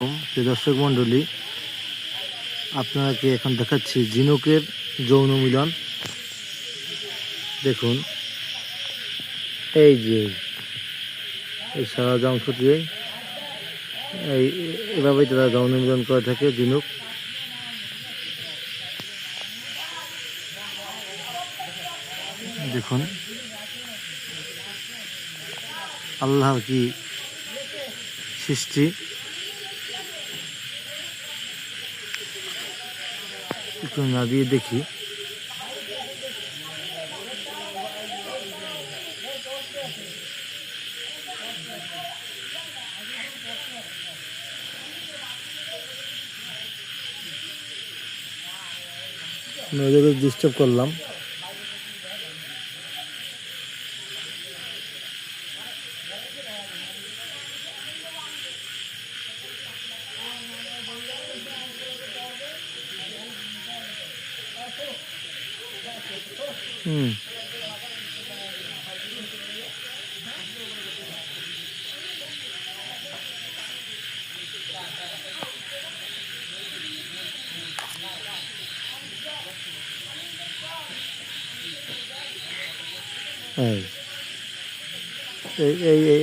প্রিয় দর্শক মণ্ডলী, আপনাকে এখন দেখাচ্ছি ঝিনুকের যৌন মিলন। দেখুন, এই যে এই সারা অংশ দিয়ে এভাবেই তারা যৌন মিলন করে থাকে ঝিনুক। দেখুন আল্লাহর কি সৃষ্টি। একটু না দিয়ে দেখি। ওদেরকে ডিস্টার্ব করলাম।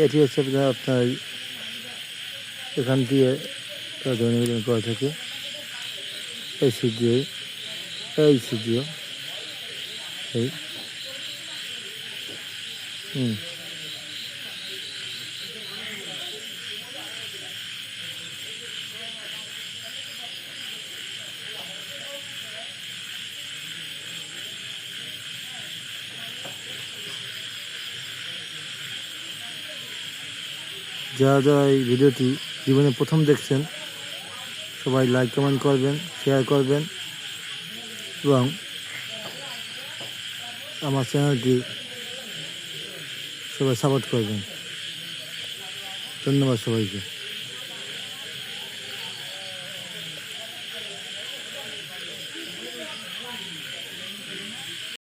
এটি হচ্ছে আপনার এখান দিয়ে যৌন মিলন করা থাকে। এই সিট দিয়ে এই সিট দিয়ে এই যারা যারা এই ভিডিওটি জীবনে প্রথম দেখছেন, সবাই লাইক কমেন্ট করবেন, শেয়ার করবেন এবং আমার চ্যানেলটি সবাই সাপোর্ট করবেন। ধন্যবাদ সবাইকে।